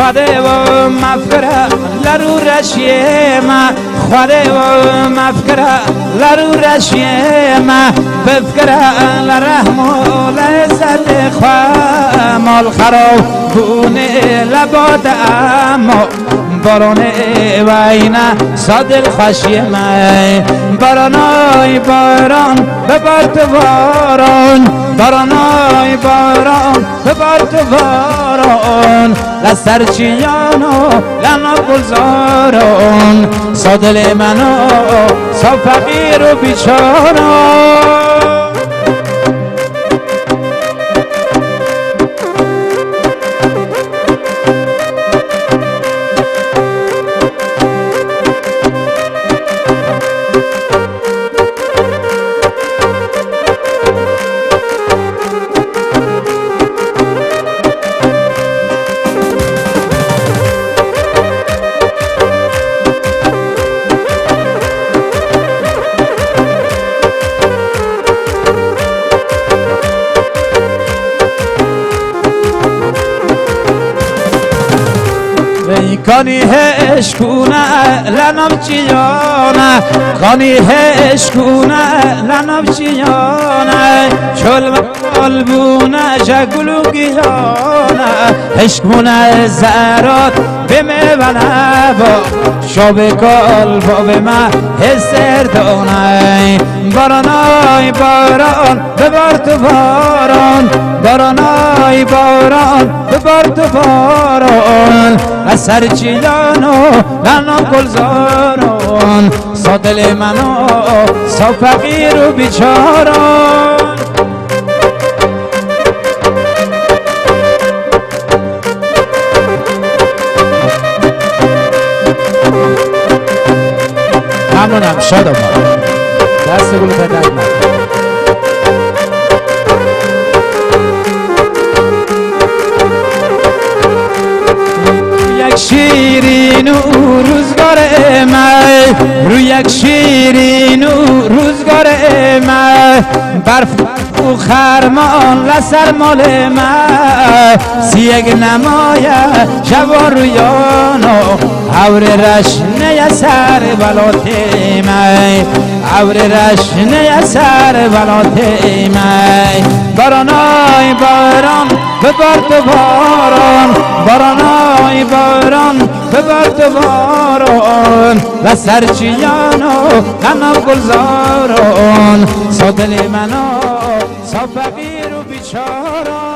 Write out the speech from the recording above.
خواده و مفکره لرو رشیما خواده و مفکره لرو رشیما بفکره لرحم و لعزت خواه مال خراب بونه لباد اما بارانه و اینه صادل خشیمه بارانای باران ببار تو باران بارانای باران ببار تو باران لسر چیانو لنا گلزاران صادل منو سا فقیر و بیچاران کانی هشکونه لنم چیانه کانی هشکونه لنم چیانه چل قلبونه جگلو گیانه هشکونه زرات بمه و نبا شب قلب بمه هستر دانه بارانای باران ببار تو باران بارانای باران ببار تو باران سر چیلانو لنا گلزاران صادل منو سا فقیر و بیچاران ممنونم شادم دست گلو بدرد نکنم شیرین و روزگار من روی یک شیرین و روزگار من برف و خرمان لسر مال من سیگ نمایه جوان رویانو عور رشنه سر بلات من عور رشنه سر بلات من بارانای باران ببار تو باران بارانای باران ببار تو باران و سرچیانو غم گلزاران صادل منو سا فقیر و بیچاران